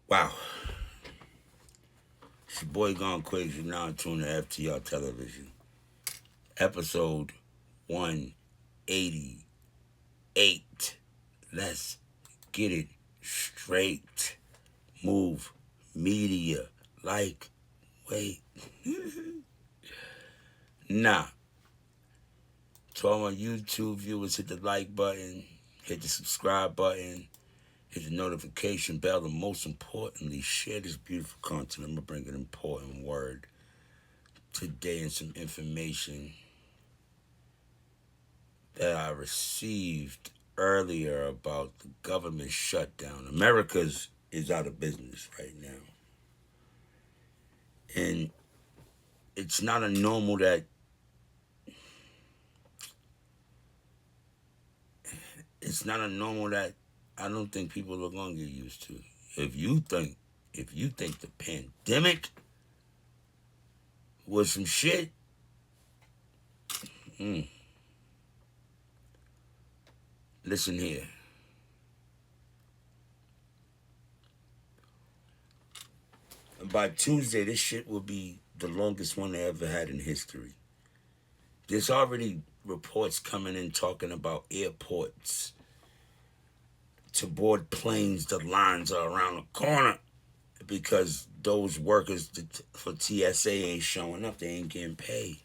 Wow. It's your boy Gone Crazy. Now tuned to F.T.R. Television. Episode 188. Let's get it straight. Move media. Like, wait. Nah. To all my YouTube viewers, hit the like button, hit the subscribe button, hit the notification bell, and most importantly, share this beautiful content. I'm going to bring an important word today and some information that I received earlier about the government shutdown. America's is out of business right now. And it's not a normal that I don't think people are gonna get used to. If you think the pandemic was some shit, listen here. By Tuesday, this shit will be the longest one they ever had in history. There's already reports coming in talking about airports to board planes. The lines are around the corner because those workers for TSA ain't showing up. They ain't getting paid.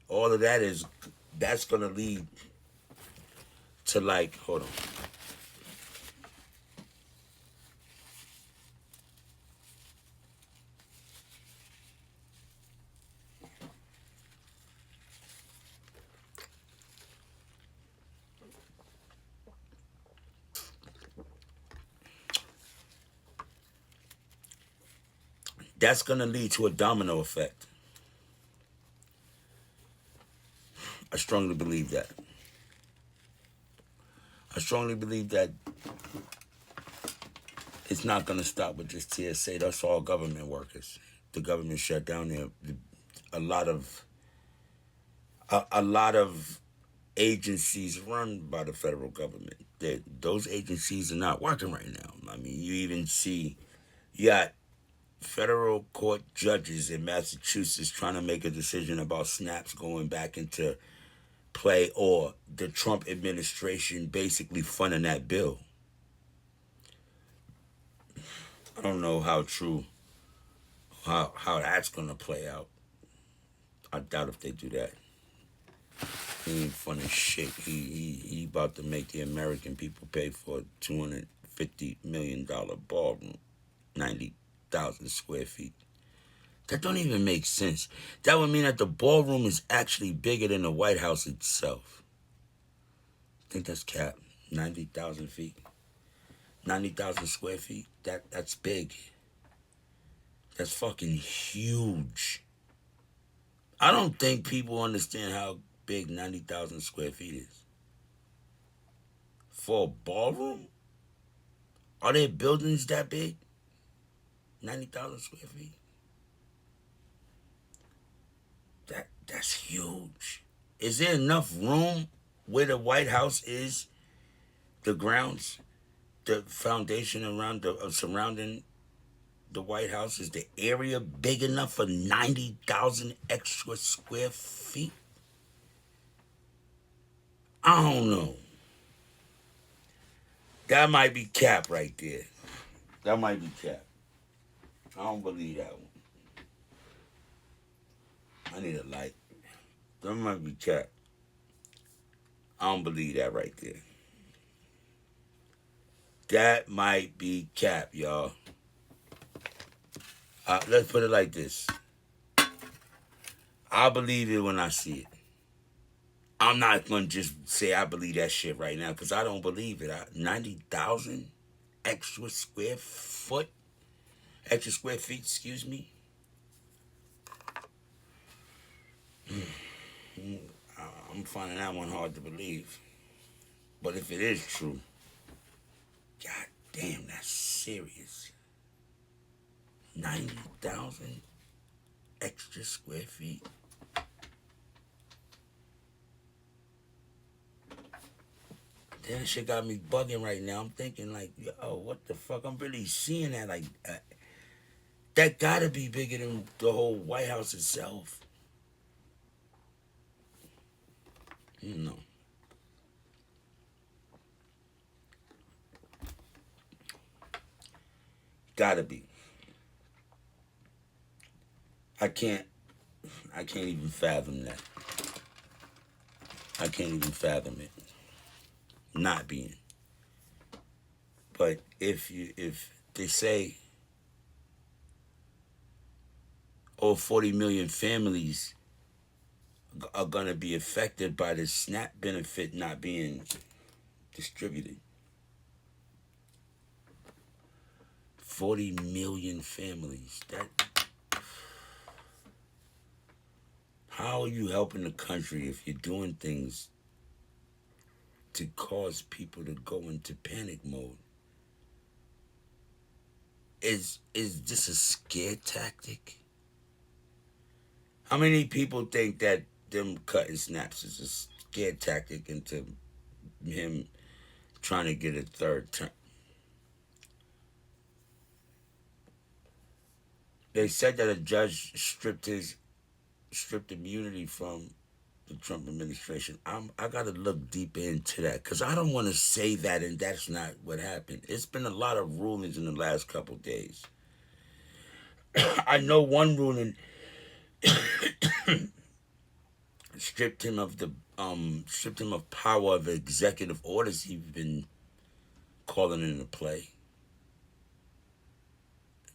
All of that's gonna lead to like, hold on. That's gonna lead to a domino effect. I strongly believe that. I strongly believe that it's not gonna stop with just TSA. That's all government workers. The government shut down there. A lot of a lot of agencies run by the federal government. Those agencies are not working right now. I mean, you even see you got federal court judges in Massachusetts trying to make a decision about snaps going back into play, or the Trump administration basically funding that bill. I don't know how true how that's gonna play out. I doubt if they do that. He ain't funny shit. He about to make the American people pay for a $250 million ballroom, 90,000 square feet. That don't even make sense. That would mean that the ballroom is actually bigger than the White House itself. I think that's cap. 90,000 feet. 90,000 square feet. That's big. That's fucking huge. I don't think people understand how big 90,000 square feet is. For a ballroom? Are there buildings that big? 90,000 square feet? That's huge. Is there enough room where the White House is, the grounds, the foundation around surrounding the White House? Is the area big enough for 90,000 extra square feet? I don't know. That might be cap right there. That might be cap. I don't believe that one. I need a light. That might be cap. I don't believe that right there. That might be cap, y'all. Let's put it like this. I believe it when I see it. I'm not going to just say I believe that shit right now because I don't believe it. 90,000 extra square foot, extra square feet, excuse me. I'm finding that one hard to believe. But if it is true, god damn, that's serious. 90,000 extra square feet. That shit got me bugging right now. I'm thinking like, yo, what the fuck? I'm really seeing that like that gotta be bigger than the whole White House itself. No, gotta be. I can't. I can't even fathom that. I can't even fathom it not being. But if they say, oh, 40 million families are gonna be affected by the SNAP benefit not being distributed. 40 million families. That, how are you helping the country if you're doing things to cause people to go into panic mode? Is this a scare tactic? How many people think that them cutting snaps is a scare tactic into him trying to get a third term? They said that a judge stripped immunity from the Trump administration. I gotta look deeper into that because I don't want to say that and that's not what happened. It's been a lot of rulings in the last couple days. I know one ruling stripped him of power of executive orders he's been calling into play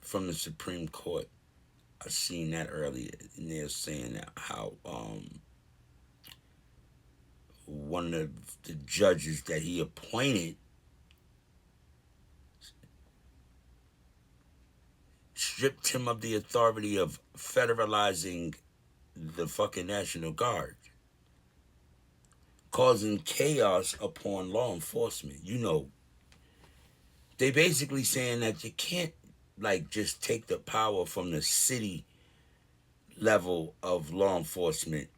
from the Supreme Court. I seen that earlier, and they're saying that how one of the judges that he appointed stripped him of the authority of federalizing the fucking National Guard, causing chaos upon law enforcement. You know, they basically saying that you can't like just take the power from the city level of law enforcement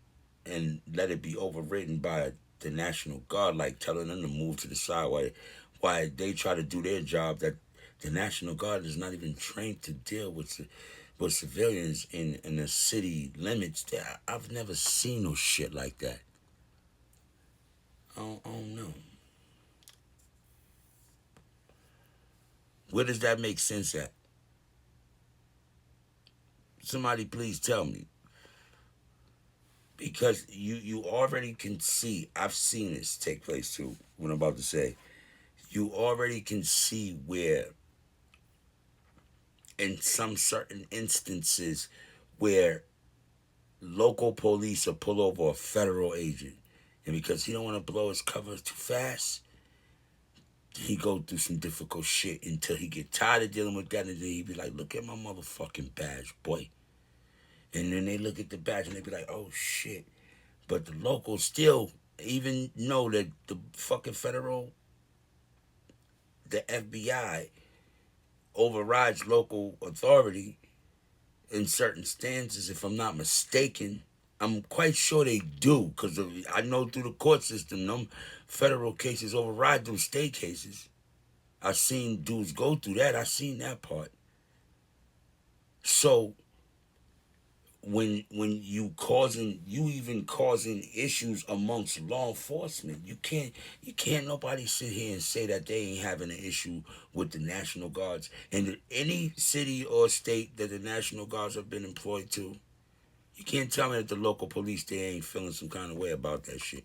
and let it be overridden by the National Guard, like telling them to move to the side why they try to do their job that the National Guard is not even trained to deal with civilians in the city limits. That I've never seen no shit like that. I don't know. Where does that make sense at? Somebody please tell me. Because you already can see, I've seen this take place too, what I'm about to say. You already can see where in some certain instances where local police will pull over a federal agent, and because he don't want to blow his cover too fast, he go through some difficult shit until he get tired of dealing with that, and then he be like, look at my motherfucking badge, boy. And then they look at the badge and they be like, oh shit. But the locals still even know that the fucking federal, the FBI overrides local authority in certain stances, if I'm not mistaken. I'm quite sure they do, because I know through the court system, them federal cases override those state cases. I seen dudes go through that. I seen that part. So when you even causing issues amongst law enforcement, you can't nobody sit here and say that they ain't having an issue with the National Guards. And any city or state that the National Guards have been employed to, you can't tell me that the local police they ain't feeling some kind of way about that shit.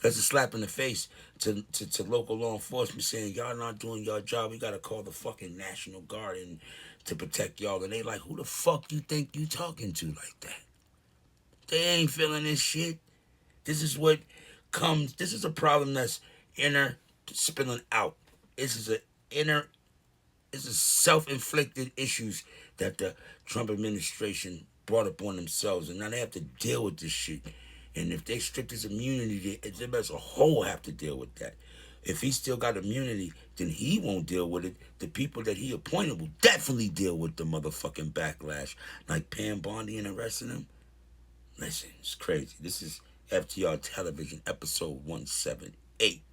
That's a slap in the face to local law enforcement saying y'all not doing your job. We gotta call the fucking National Guard in to protect y'all. And they like, who the fuck you think you talking to like that? They ain't feeling this shit. This is what comes. This is a problem that's inner spilling out. This is a inner. This is self-inflicted issues that the Trump administration brought upon themselves, and now they have to deal with this shit. And if they strip his immunity, they as a whole have to deal with that. If he still got immunity, then he won't deal with it. The people that he appointed will definitely deal with the motherfucking backlash, like Pam Bondi and the rest of them. Listen, it's crazy. This is FTR Television, episode 178.